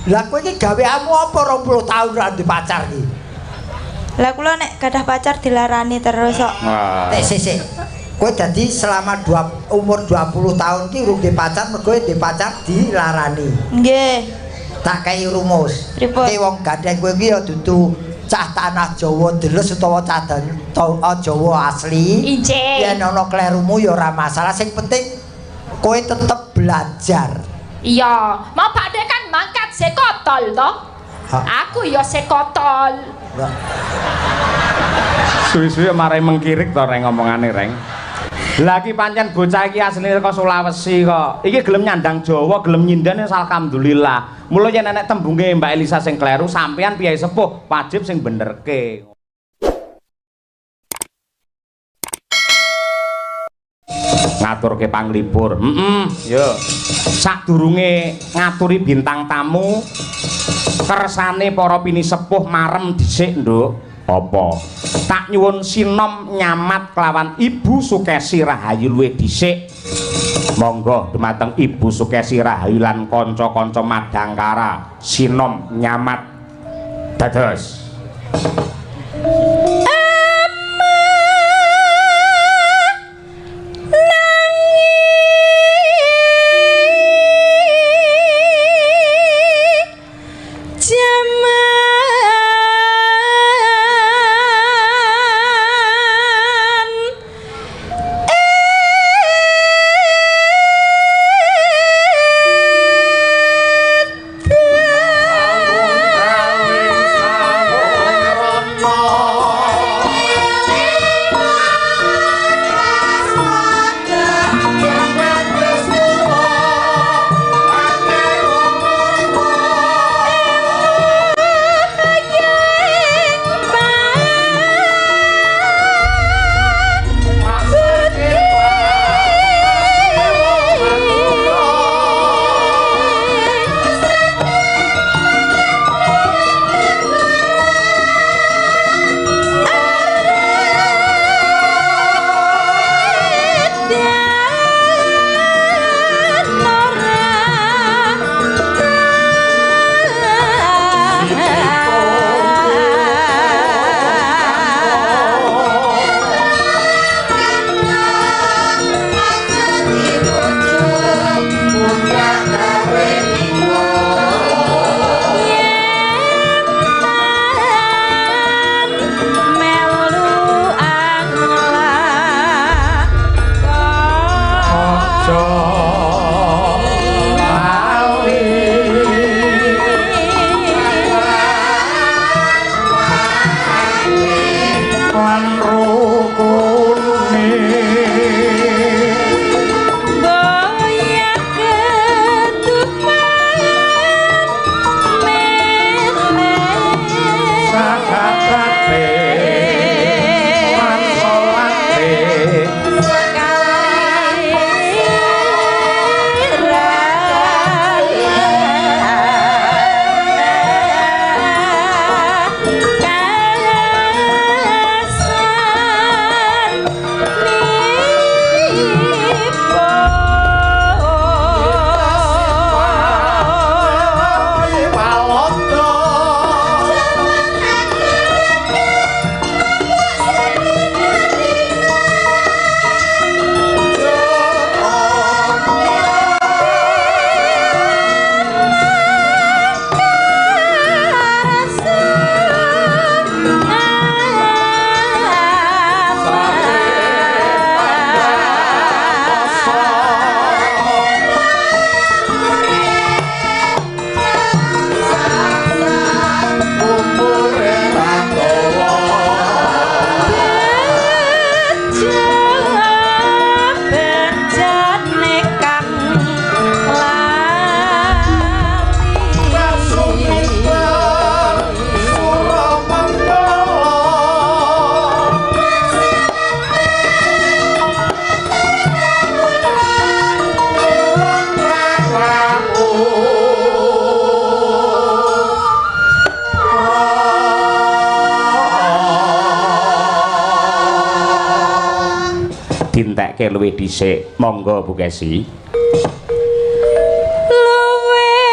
Lah kowe iki gaweanmu apa 20 tahun ra ndek pacar iki? Lah kula nek gadah pacar dilarani terus kok. Sik. Kowe dadi selama umur 20 tahun ki urung ndek pacar mergo ndek pacar dilarani. Nggih. Tak kei rumus. Pripun? Ki wong gandeng kowe iki ya dudu cah tanah Jawa ndeles utawa cah Jawa asli. Injih. Yen ana klerumu ya ora masalah, sing penting kowe tetep belajar. Iya, mau Pakde kan mangkat sekotol toh. Aku ya sekotol. Suwi-suwi marai mengkirik to reng ngomongane reng. Lah iki pancen bocah iki asline saka Sulawesi kok. Iki gelem nyandang Jawa, gelem nyindane alhamdulillah. Mula yen enek tembunge Mbak Elisa sing kleru, sampean piyai sepuh wajib sing benerke. Ngaturke panglipur. Yo. Sadurunge ngaturi bintang tamu, kersane para pinisepuh marem dhisik, Nduk. Apa? Tak nyuwun sinom nyamat kelawan Ibu Sukesi Rahayu luwih dhisik. Monggo dumateng Ibu Sukesi Rahayu lan kanca-kanca Madangkara sinom nyamat dados. dintekke luwih dhisik. Monggo Bu Kesi. Luwih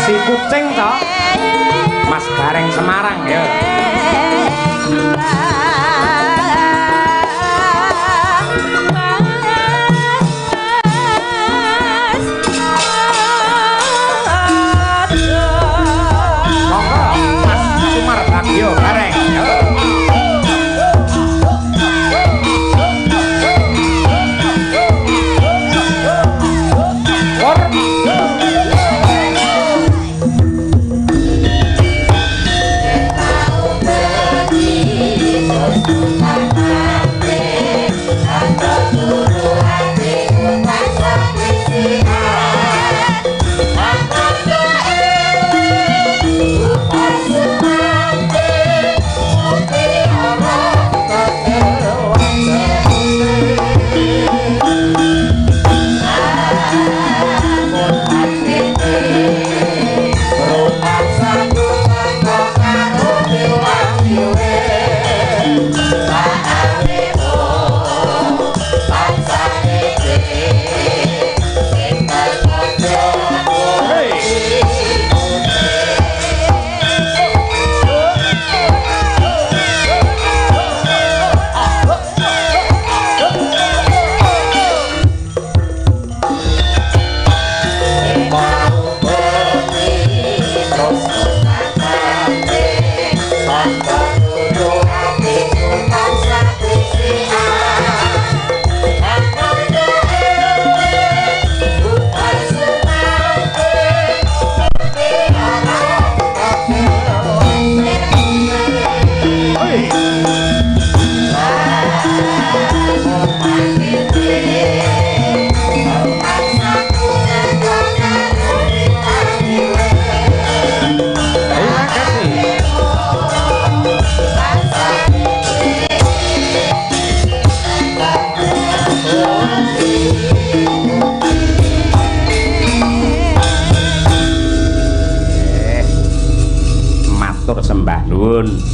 Si kucing toh. Mas Gareng Semarang ya. Yo, Gareng.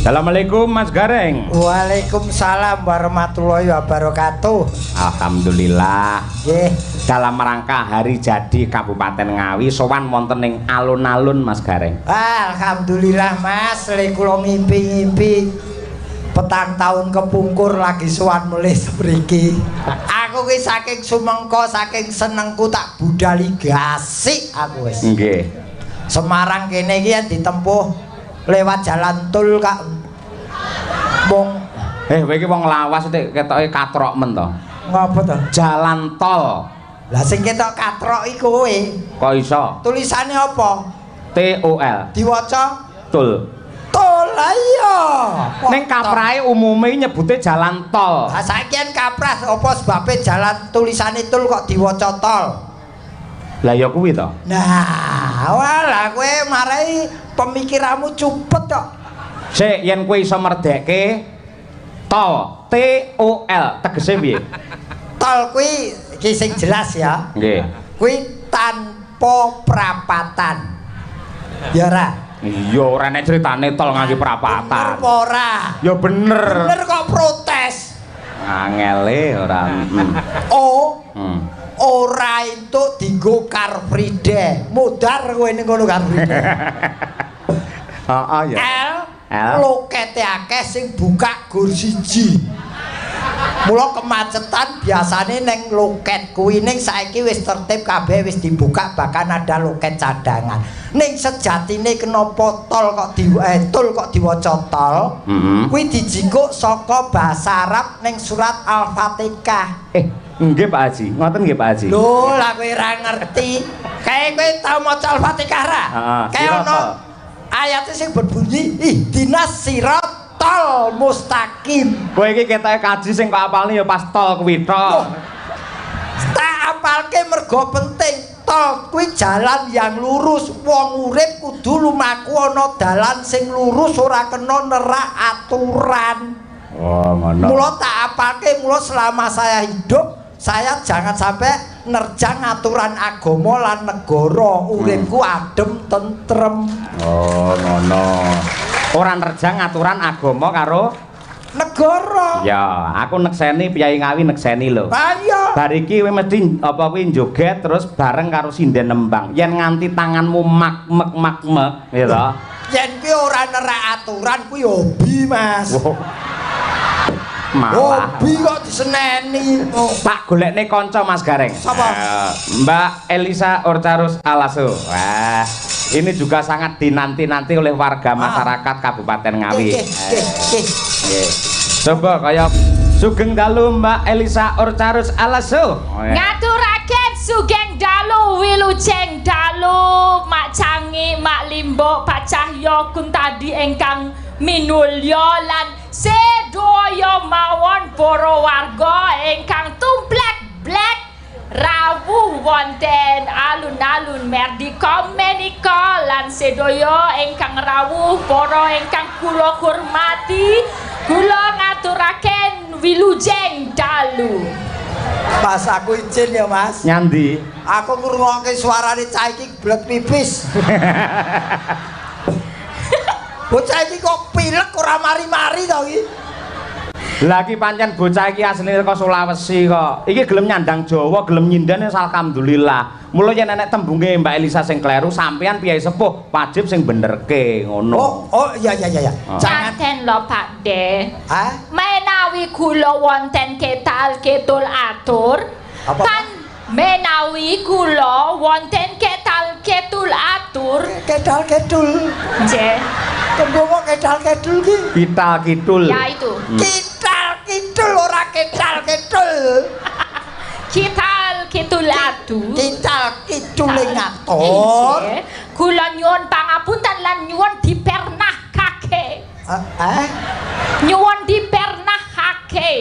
Assalamualaikum Mas Gareng. Waalaikumsalam warahmatullahi wabarakatuh. Alhamdulillah. Nggih. Dalam rangka hari jadi Kabupaten Ngawi sowan wonten ing alun-alun Mas Gareng. Alhamdulillah Mas, lek kula ngimpi-ngimpi petang tahun kepungkur lagi sowan mulih mriki. Aku ki saking sumengko, saking senengku tak budali gasik aku wis. Nggih. Semarang kene iki yen ditempuh lewat jalan tol Kak. Wong kowe iki wong lawas ketoke katrok men to. Ngapa to? Jalan tol. Lah sing ketok katrok iku kowe. Kok iso? Tulisane apa? TOL. Diwaca Tol. Tol iya. Ning kaprahe umume nyebute jalan tol. Lah saiki kan kaprah apa sebabe jalan tulisane tol kok diwaca tol? Lah ya kuwi to. Nah, walah kowe marai pemikiranmu cupet kok. Sik yen kowe iso merdekke tol, TOL tegese piye? Tol kuwi iki sing jelas ya. Nggih. Kuwi tanpa prapatan. Ya ora? Iya ora nek critane tol ngangge prapatan. Bener ora? Ya bener. Bener kok protes. Angele ora. Oh. Ora entuk dienggo Car Free Day. Mudar kowe ning ngono Car Free Day. Heeh ya. L lokete akeh sing buka gur siji. Mula kemacetan biasane ning loket kuwi, ning saiki wis tertib kabeh wis dibuka, bahkan ada loket cadangan. Ning sejatine kenapa tol kok diwaca tol? Kuwi dijingkuk saka basa Arab ning surat Al-Fatihah. Nggih Pak Haji, ngoten nggih Pak Haji. Lho, lah kowe ora ngerti. Kae kowe tau maca Al-Fatihah ra? Kae ono ayate sing berbunyi ihdinas siratal mustaqim. Kowe iki ketoke kaji sing kok apalne ya pas tol kuwi tok. Tak apalke mergo penting. Tol kuwi jalan yang lurus. Wong urip kudu lumaku ana dalan sing lurus, ora kena nerak aturan. Oh, ngono. Mula tak apalke, mula selama saya hidup saya jangan sampai nerjang aturan agama lan negara. Uripku adem tentrem. Oh, ngono. Ora nerjang aturan agama karo negara. Ya, aku nekseni Piyai Ngawi nekseni lho. Ha iya. Bar iki kowe mesti apa kuwi joget terus bareng karo sinden nembang. Yen nganti tanganmu mak ya to. Yen kuwi ora nerak aturan kuwi hobi, Mas. Malah. Hobi kok diseneni. Tak golekne kanca Mas Gareng. Sapa? Mbak Elisa Orcarus Alaso. Wah, ini juga sangat dinanti-nanti oleh warga masyarakat Kabupaten Ngawi. Nggih. Coba kaya Sugeng Dalu Mbak Elisa Orcarus Alaso. Ngaturaken Sugeng Dalu Wilujeng Dalu Mak Cangi Mak Limbo Pak Cahyo Kuntadi ingkang minulya lan sedaya mawon para warga ingkang tumplek blek rawuh wonten alun-alun Merdeka menika lan sedaya ingkang rawuh para ingkang kula hormati kula ngaturaken wilujeng dalu. Mas aku izin ya Mas. Nyandi. Aku ngrungokke suarane cah iki blek pipis. Bocah iki kok pilek ora mari-mari to iki. Lah iki pancen bocah iki asline saka Sulawesi kok. Iki gelem nyandang Jawa, gelem nyindane alhamdulillah. Mula yen enek tembunge Mbak Elisa sing kleru, sampean piyai sepuh wajib sing benerke ngono. Oh iya. Janten lho Pak De. Hah? Menawi kula wonten ketal-ketul atur, Apa? kan menawi kula wonten ketal-ketul atur, Kedal-kedul. nggih. Tembung kok kedal-kedul ki. Kita kidul. Ya itu. Kidal-kidul ora kedal-kedul. Kital-ketul atur. Kidal-kidul ngatur. Nggih. Kula nyuwun pangapunten lan nyuwun dipernahkake. Nyuwun dipernahkake.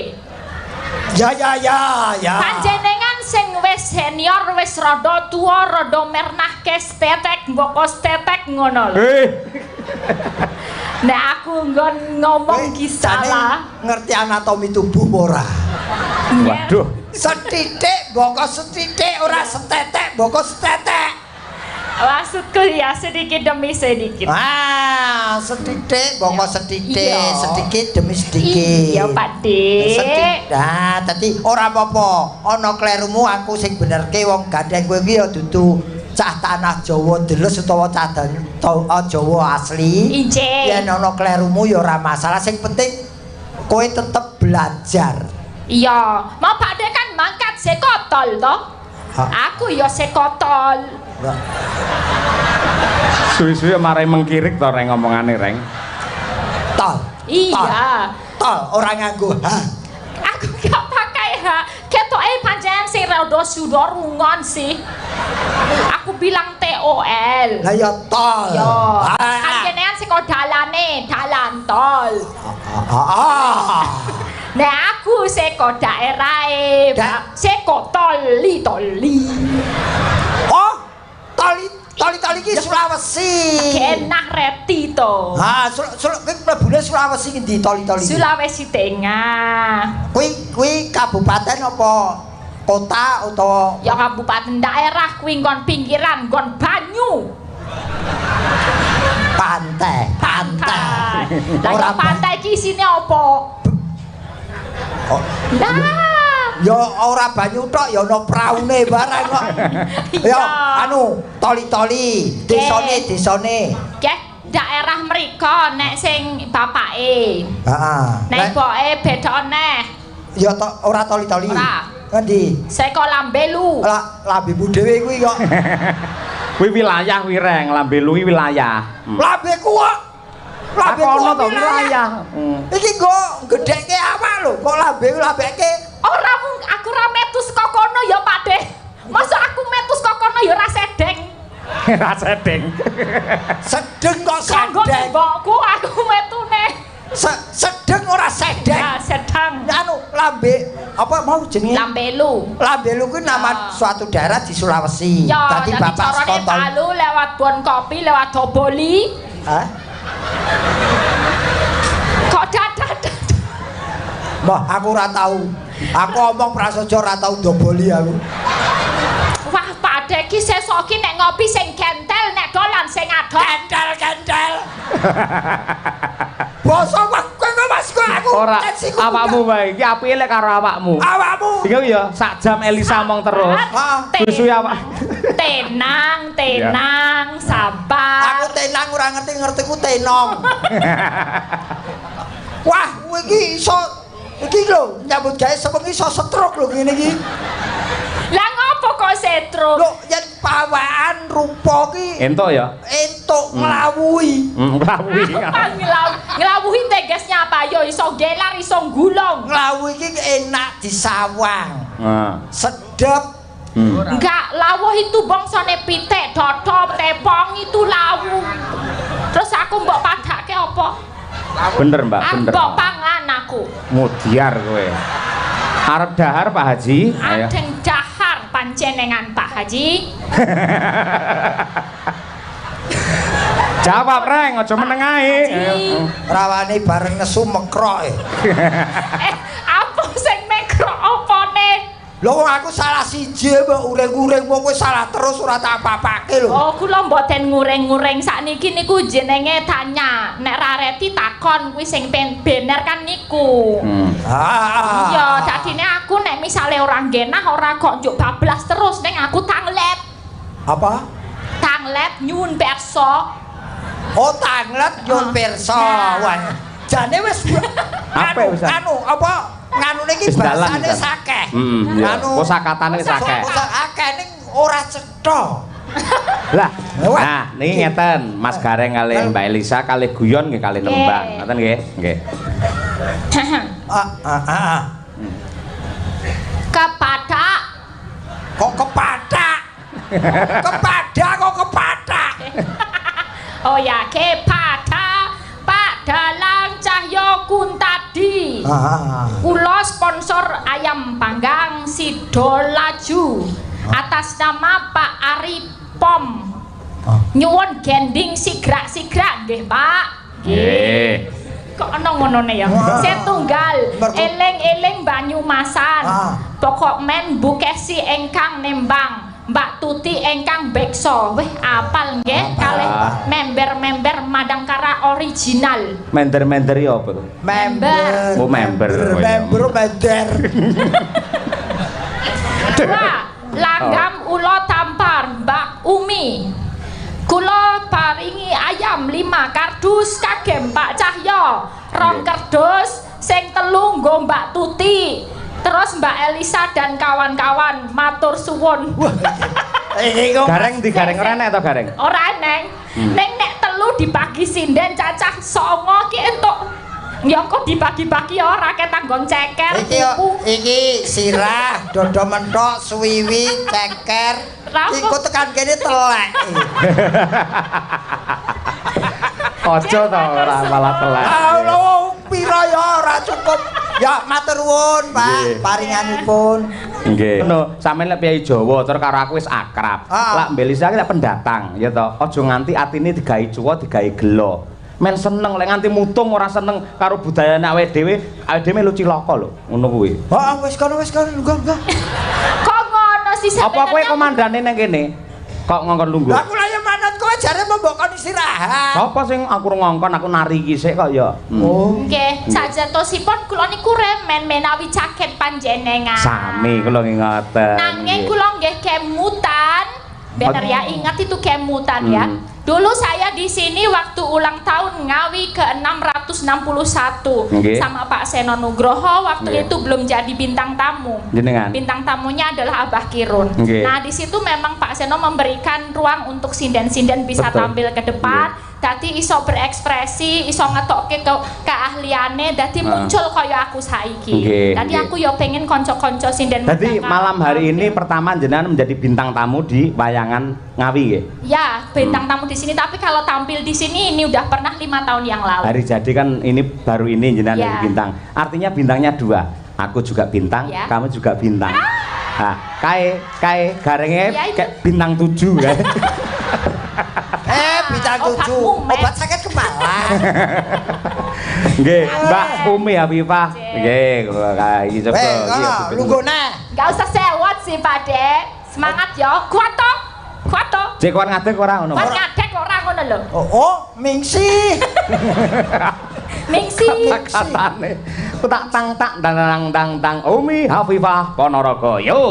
Ya. Panjenengan sing wis senior wis rada tuwa rada mernahke stetek mboko stetek ngono lho. Nek aku ngomong ki salah ngerti anatomi tubuh ora? Waduh. Setitik mboko setitik ora setetek mboko setetek. maksudku ya sedikit demi sedikit. Setitik mboko setitik, Iya. sedikit demi sedikit. Iya Pak Dik. Nah, dadi ora apa-apa. Ana klerumu aku sing benerke wong gandeng kowe iki ya dudu cah tanah Jawa deles utawa cah Jawa asli. Injih. Yen ana klerumu ya ora masalah, sing penting kowe tetep belajar. Iya, mau Pak Dik kan mangkat sekotol toh. Aku ya sekotol. Suwi-suwi marai mengkirik to reng ngomongane reng. Tol. Iya. Tol ora nganggo ha. Aku gak pakai hak. Ketoke panjenengan sing rada suda rungon sih. Aku bilang TOL. Lah ya tol. Yo. Panjenengan sing kok dalane, dalan tol. Nek aku seko daerahe, seko toli. Oh, toli iki Sulawesi. Kenah reti to. Kuwi mlebune Sulawesi ngendi toli? Sulawesi Tengah. Kuwi kabupaten apa kota utawa Ya kabupaten daerah kuwi nggon pinggiran, nggon banyu. pantai. Lah ya pantai iki isine apa? Lah, Ya ora banyu tok ya ana praune barang kok. Ya anu toli-toli, desane. Nggih, daerah mriko nek sing bapake. Heeh. Nek boke beda neh. Ya ora toli-toli. Ora. Ngendi? Seko Lambelu. Lah lambemu dhewe kuwi kok. Kuwi wilayah kuwi reng, Lambelu kuwi wilayah. Lambeku kok. Aku ono to wilayah. Iki kok gedheke awak lho, kok lambeke. Ora aku ra metu saka kono ya Pak De. Masa aku metu saka kono ya ra sedeng. Ra sedeng. Sedeng kok Kanggo sedeng. mbokku aku metune. Sedeng ora sedeng. Ya sedang. Anu lambe apa mau jenenge? Lambelu. Lambelu kuwi nama suatu daerah di Sulawesi. Ya, Dadi tapi bapak carane sekontol. Palu lewat Bon Kopi, lewat Doboli. Hah? Kok dadak. Mbah, aku ora tahu. Aku omong prasaja ora tahu doboli aku. Wah, Pak De ki sesuk ki nek ngopi sing gentel, nek dolan sing adol. Kentel. Basa kowe Mas, aku Ora awakmu wae, iki apike lek karo awakmu. Awakmu. Iki ya sak jam Elisa mong terus. Susu awak. Tenang, sabar. Aku tenang ora ngerti ku tenong. Wah, iki iso iki lho nyambut gawe sewengi iso stroke lho ngene iki. Lah ngopo kok setro? Lho, yen pawaan rupa ki Entuk ya. entuk nglawuhi. Nglawuhi. Nglawuhi tegesnya apa? Yo iso gelar, iso gulung. Nglawuhi ki enak disawang. Heeh. Sedep. Enggak, lawuh itu bangsane pitik, dodop, tepong itu lawuh. Terus aku mbok padake apa? Bener, Mbak, bener. Mbok pangan aku. Mudiar kowe. Arep dahar Pak Haji. Ayo. Adeng dahar panjenengan Pak Haji. Jawab reng, aja meneng ae. Rawane bareng nesu mekroke. Apa sing mekrok opone? Lho aku salah siji mbok uring-uring wong kowe salah terus ora tak apa-apake lho. Oh, kula mboten nguring-nguring sakniki niku jenenge tanya. Nek rareti takon kuwi sing bener kan niku. Iya, dadine aku nek misale ora nggenah ora kok njuk bablas terus ning aku tanglet. Apa? Tanglet nyuwun perso. Oh, tanglet nyuwun pirsa. Wah, jane wis Apa wis? anu apa nganune iki bahasane sakeh. Anu kosakatane wis akeh. Akeh ning ora cetha. Lah, nah niki ngeten, Mas Gareng kali Mbak Elisa kali guyon nggih kali nembang. Ngoten nggih? Nggih. Kepada Kok kepadak? Kepadak kok kepadak? oh ya, kepada Pak Dalang Cahyo Kuntadi. Kula sponsor ayam panggang Sido Laju atas nama Pak Ari Pom. Nyuwun gending sigrak-sigrak nggih, Pak. Nggih. Kok ana ngonone ya. Setunggal eling-eling Banyumasan. Pokok men Bu Kesi engkang nembang. Mbak Tuti engkang bekso. Weh apal nggih kalih member-member Madangkara original. Member ya apa tuh? Member. Oh, member. Member. Dua, langgam ulo tampar Mbak Umi. Kula paringi ayam 5 kardus kagem Pak Cahyo. 2 kardus sing 3 nggo Mbak Tuti. Terus Mbak Elisa dan kawan-kawan matur suwun. Gareng di gareng ora enek to gareng? Ora neng. Ning nek 3 dibagi sinden cacah 9 ki entuk. Ya kok dibagi-bagi ora ketanggon ceker. Iki sirah, dodo mentok, suwiwi, ceker. Iku tekan kene telek. Ojo to ora malah telek. Lho, pira ya ora cukup. Ya matur nuwun, Pak, paringanipun. Nggih. Ngono, sampeyan lek piyai Jawa terus karo aku wis akrab. Lak Mbak Elisa ki lek pendatang, ya to. Aja nganti atine digawe cuwa, digawe gelo. Men seneng lek nganti mutung ora seneng karo budayane awake dhewe melu cilaka lho, ngono kuwi. Heeh, wis kono, enggak. Kok ngono sih sampeyan? Apa kowe komandane nang kene? Kok ngongkon lungguh? Lah kula ya manut kowe jare mbok kon istirahat. Apa sing aku ngongkon aku nari iki sik kok ya. Oh. Nggih, sajatosipun kula niku remen menawi caket panjenengan. Sami kula ngoten. Nanging kula nggih kemutan. Bener ya, ingat itu kemutan ya. Dulu saya di sini waktu ulang tahun Ngawi ke-661 sama Pak Seno Nugroho waktu itu belum jadi bintang tamu. Jenengan. Bintang tamunya adalah Abah Kirun. Nah, di situ memang Pak Seno memberikan ruang untuk sinden-sinden bisa tampil ke depan. Dadi iso berekspresi, iso ngetokke keahliane, dadi muncul kaya aku saiki. Dadi aku ya pengen kanca-kanca sinden. Dadi malam hari ini pertama jenengan menjadi bintang tamu di wayangan Ngawi nggih? Ya, bintang tamu di sini, tapi kalau tampil di sini ini udah pernah 5 tahun yang lalu. Hari jadi kan ini baru ini jenengan jadi bintang. Artinya bintangnya 2. Aku juga bintang, kamu juga bintang. Nah, kae garenge kayak bintang 7 ya. Bintang 7 obat sakit kepala. Nggih, Mbak Umi Habibah. Nggih, iki coba iki. Lunggone. Enggak usah sewot sih, Pak Dek. Semangat ya. Kuat to. Cek kon ngadeg ora ngono. Kon ngadeg ora ngono lho. Oh, mingsi. Mingsi. Kata-katane. tak tang tak dang dang dang Umi Hafifah Ponorogo yo.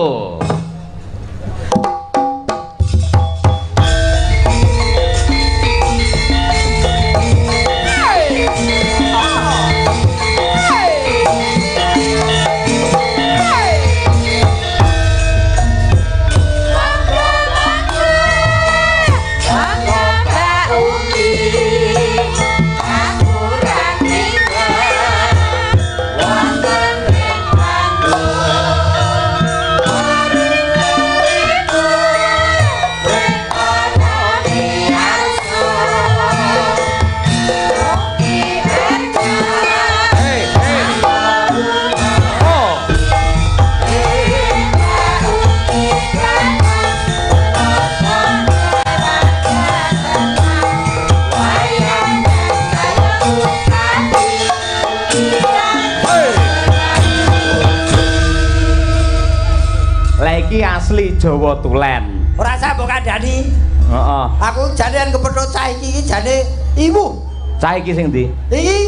Iki asli Jawa Tulen. Ora usah mbok kandhani. Heeh. Aku janean kepethuk cah iki jane ibu. Cah iki sing ndi? Iki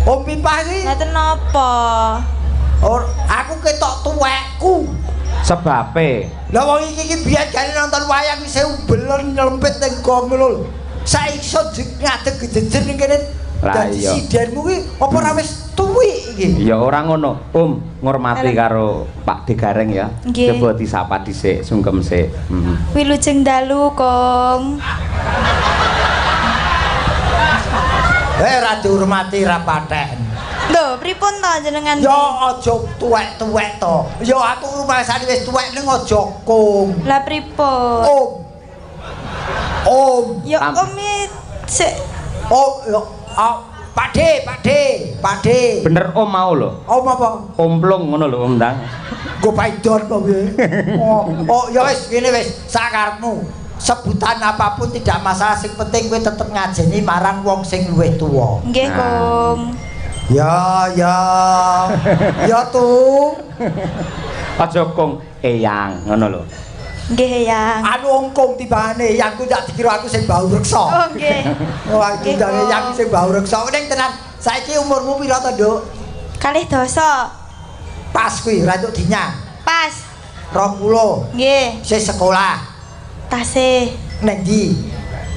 Om Pipah iki. Ngaten napa? Aku ketok tuwekku. Sebabe. Lah wong iki biyen jane nonton wayang wis umbelen nyelempit ning gong lho. Saiki iso ngadeg gejejer ning kene. Dadi sidenmu ki apa ora wis tuwik iki? Ya ora ngono, ngurmati karo Pak Degareng ya. Coba disapa dhisik, sungkem sik. Wilujeng dalu, Kong. Ora dihormati ra patek. Lho, pripun to jenengan? Ya aja tuwek-tuwek to. Ya aku rumasane wis tuwek ning aja Kong. Lah pripun? Om. Ya Omi sik. Oh, ya Pak De. Bener Om mau lho. Om apa? Omplung ngono lho Om Dang. Go paidon to piye? Oh, ya wis ngene wis, sakarepmu. Sebutan apapun tidak masalah, sing penting kowe tetep ngajeni marang wong sing luwih tuwa. Nggih, Kong. Ya tuh. Aja Kong eyang ngono lho. Nggih, Yang. Anu ongkong tibane, yang ku tak dikira aku sing bau reksa. Oh, nggih. Wah, iki jane yang sing bau reksa. Ning tenan, saiki umurmu pira to, Nduk? 2. Pas kuwi, ra entuk dinyang. Pas. 20. Nggih. Sing sekolah. Tasih Ning ndi?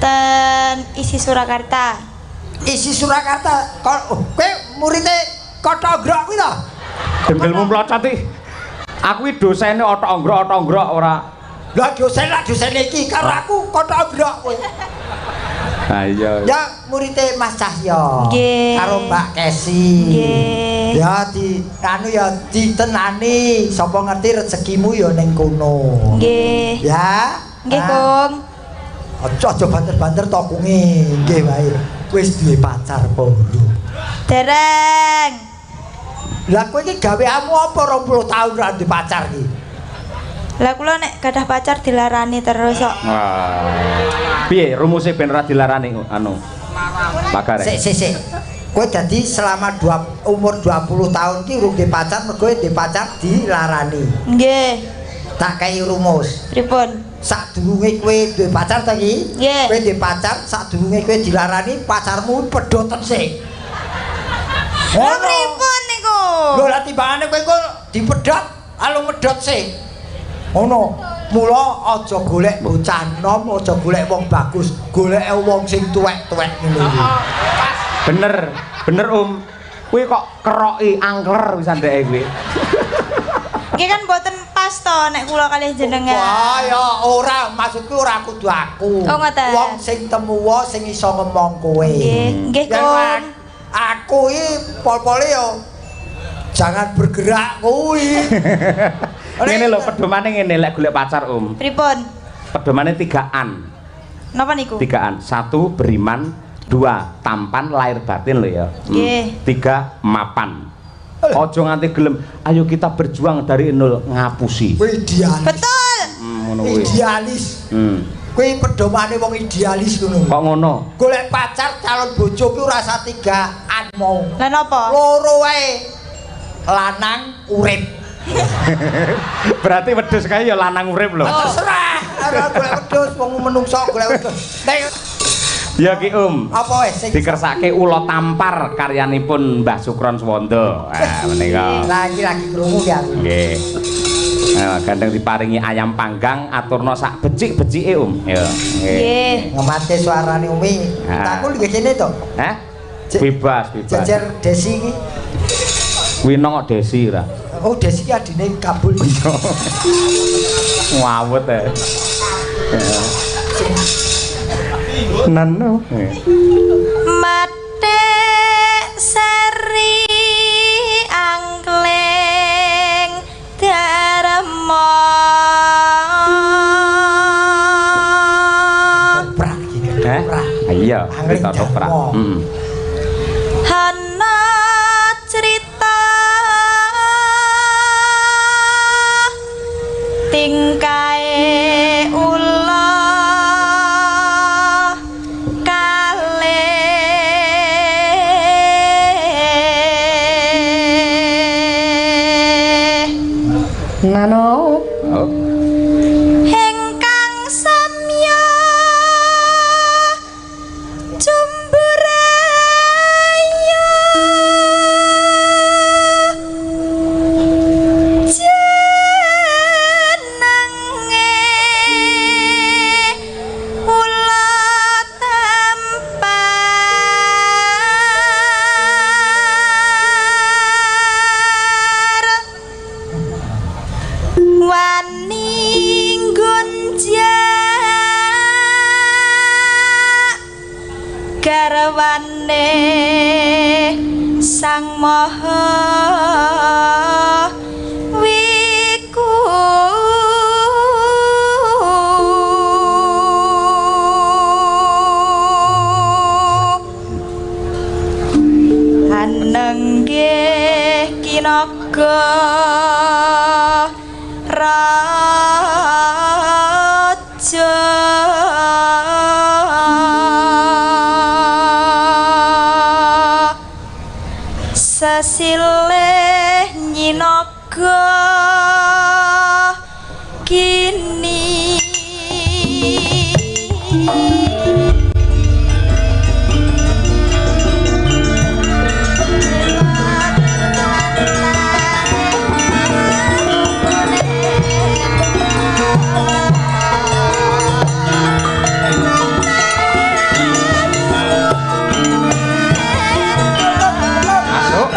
ten isi Surakarta. Isi Surakarta. Kowe muridé Kota Grok kuwi to? Dengkelmu mlocot iki. Aku iki dosene otok-ongrok ora. Lah dosen iki karo aku Kota Grok kowe. Ha iya. Ya muridé Mas Cahyo. Nggih. Karo Mbak Kesi. Nggih. Ya ditenani sapa ngerti rezekimu ya ning kono. Nggih. Ya. Nggih, Kong. Aja banter-banter to kunge. Nggih wae. Wis duwe pacar apa urung? Dereng. Lah kowe iki gaweanmu apa 20 tahun ra duwe pacar iki? Lah kula nek gadah pacar dilarani terus kok. Piye rumuse ben ora dilarani anu? Pagar. Sik. Kowe dadi selama umur 20 tahun ki urung duwe pacar, mergo duwe pacar dilarani. Nggih. Tak kei rumus. Pripun? Sadurunge kowe duwe pacar ta iki? Nggih. Kowe duwe pacar, sadurunge kowe dilarani pacarmu pedoten sik. Lha pripun niku? Lho lah timbangane kowe kok dipedhot, alung medhot sik. Ngono. Mula aja golek bocah nom, aja golek wong bagus, golek wong sing tuwek-tuwek ngono iki. Bener Om. Kuwi kok keroki angler wis ndeke kuwi. Iki kan mboten pas to nek kula kalih jenengan. Wah ya ora, maksudku ora kudu aku. Oh, ngoten. Wong sing temuwa sing iso ngomong kowe. Nggih, Kong. Aku iki pol-pole yo jangan bergerak kuwi. Ngene lho pedomane ngene lek golek pacar Om. Pripun? Pedomane 3an. Napa niku? 3an. 1 beriman, 2 tampan lahir batin lho ya. Nggih. 3 mapan. Ojo nganti gelem, ayo kita berjuang dari nol ngapusi. Kuwi idealis. Betul. Ngono kuwi. Idealis. Kuwi pedomane wong idealis ngono. Kok ngono? Golek pacar calon bojo ki ora usah 3an mau. Lah napa? Loro wae. Lanang urip. Berarti wedhus kae ya lanang urip lho. Terserah. Ora golek wedhus wong menungso golek wedhus. Ya Ki Apa wis sing dikersake Ula Tampar karyanipun Mbah Sukron Swanda. Menika. Lah iki lagi krungu ki aku. Nggih. Gandeng diparingi ayam panggang aturna sak becik-becike Ya. Nggih. Ngemate suarane Umi. Takul nggih kene to. Hah? Bebas. Jejer Desi iki. Wino kok Desi ra. Oh Desi ki adine Kabul. Ngawut Nano. Mate seri angkleng darma Prak iki. Prak. Iya, Angling kita toprak. Darmo. Hana cerita tingkae ula Nano. Oh. Hengkang samya jumburaya jenenge ula tampar wani gunjak garwane sang maha wiku anenggih kinaga raja sesilih nyinaga kini Masuk.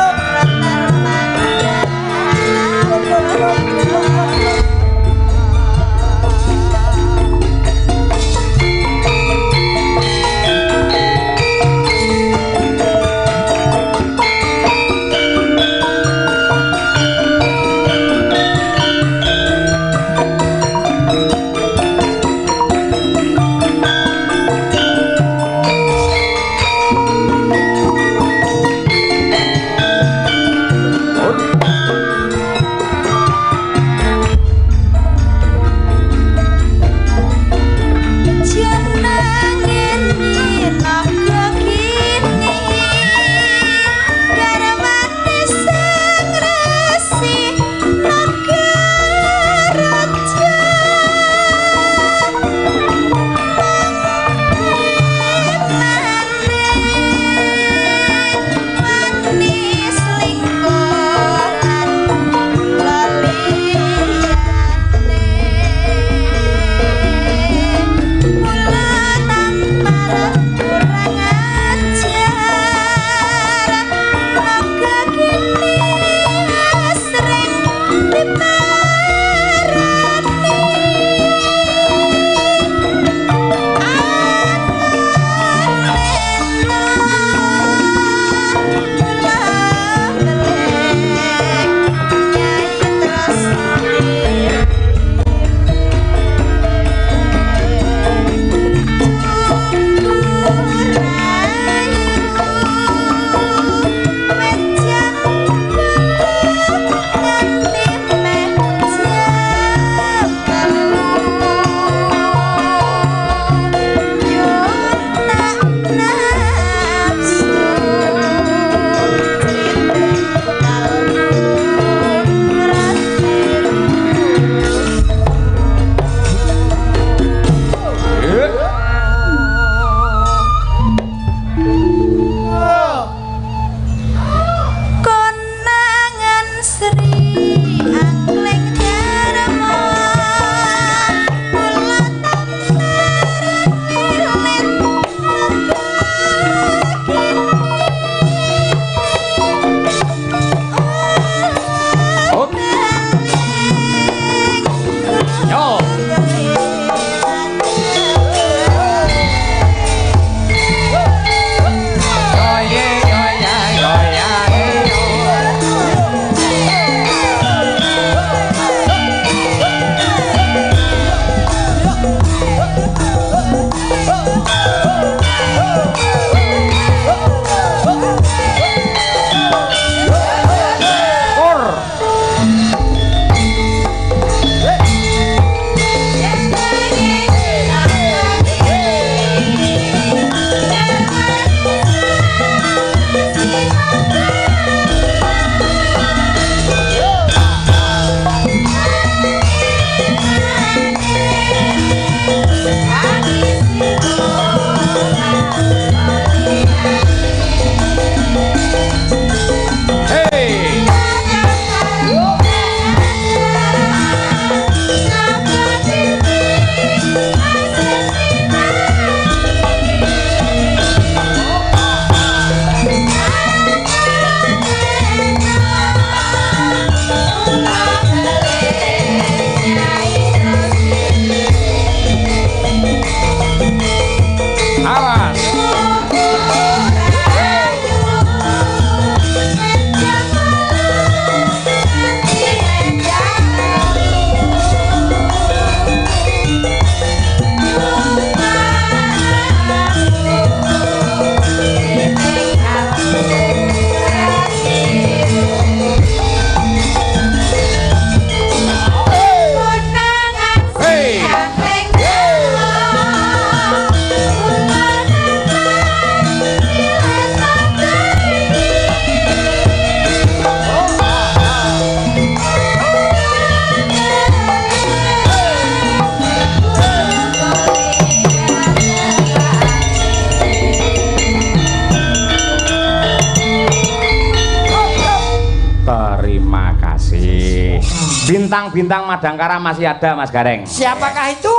Bintang-bintang Madangkara masih ada Mas Gareng. Siapakah itu?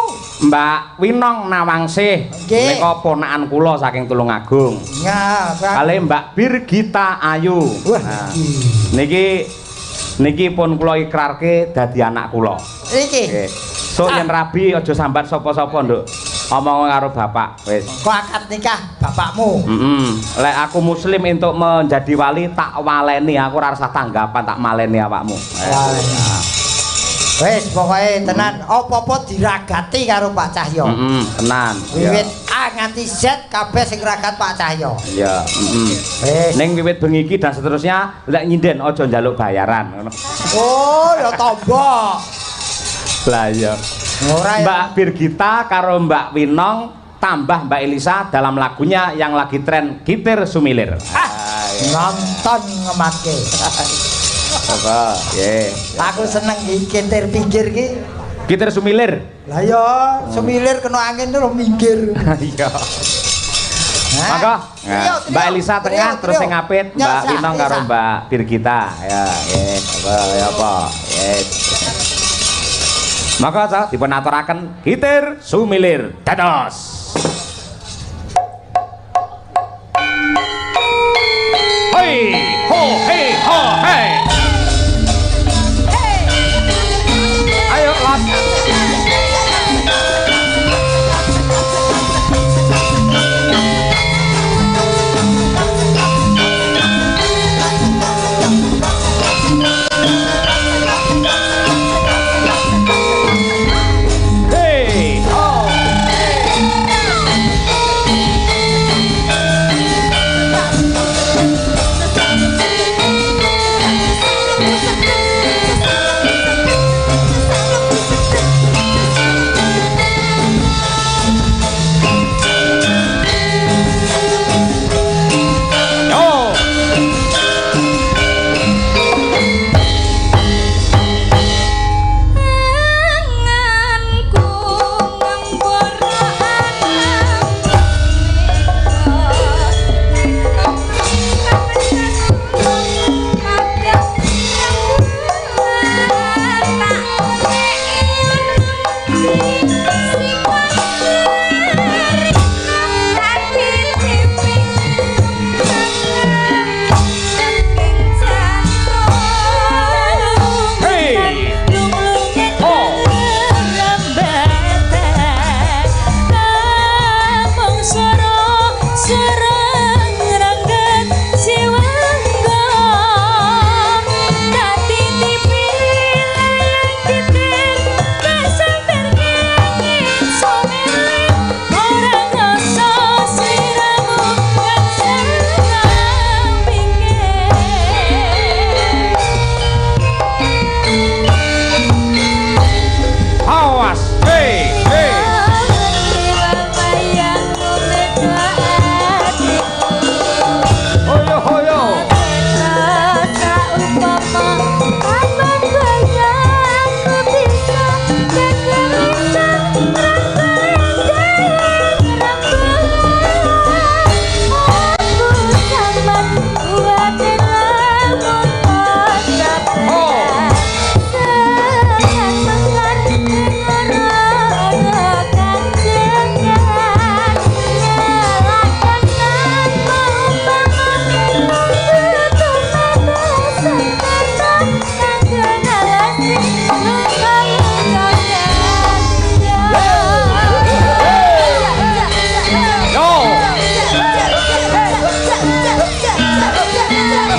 Mbak Winong Nawangsih. Nggih. Nika ponakan kula saking Tulungagung. Ya, Kali Mbak Birgita Ayu. Wah, Nah, niki pun kula ikrarke dadi anak kula. iki. Nggih. So yen rabi aja sambat sapa-sapa, Nduk. Omong karo bapak wis. Kok akad nikah bapakmu? Lek aku muslim untuk menjadi wali tak waleni, aku ora usah tanggapan tak maleni awakmu. Wis pokoke tenan apa-apa diragati karo Pak Cahyo. Tenan. Wiwit A nganti Z kabeh sing ragat Pak Cahyo. Iya, Wis. ning wiwit bengi iki dan seterusnya lek nyinden aja njaluk bayaran ngono. Oh, ya tombok. Lah iya. Ora ya. Mbak Birgita karo Mbak Winong tambah Mbak Elisa dalam lagunya yang lagi tren Kitir Sumilir. Nonton ngematke. Apa? Ye. Aku seneng iki kintir pinggir iki. Kitir Sumilir. Lah ya, semilir kena angin terus minggir. Iya. Maka Mbak Elisa tengah terus sing ngapit Mbak Winong karo Mbak Birgita. Ya, nggih. Apa ya apa? Yes. Maka sa dipun aturaken Kitir Sumilir. Dados. Hei, ho, hei, ho, hei. Ayo, Lot. Hey, ho.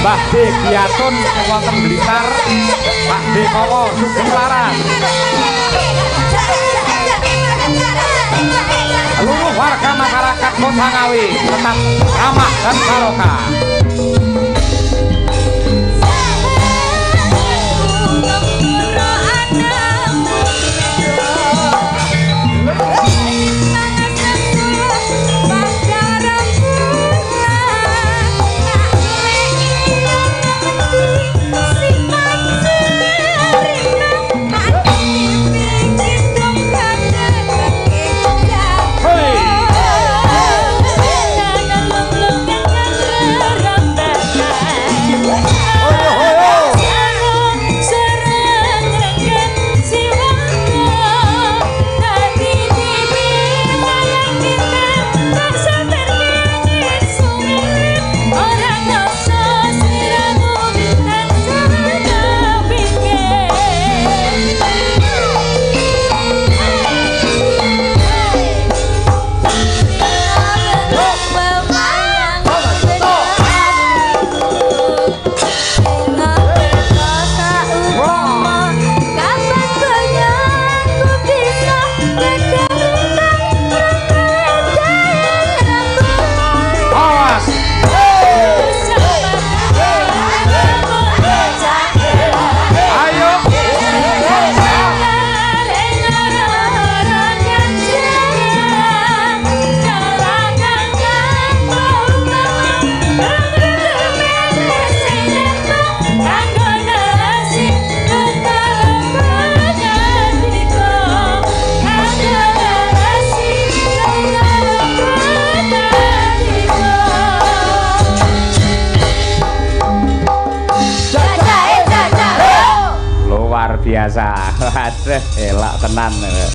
Mbah D Giatun sing wonten Blitar, Pak D Kowo Sugeng Laras. Seluruh warga masyarakat Kota Ngawi tetap ramah dan barokah. Biasa, aduh elak tenan.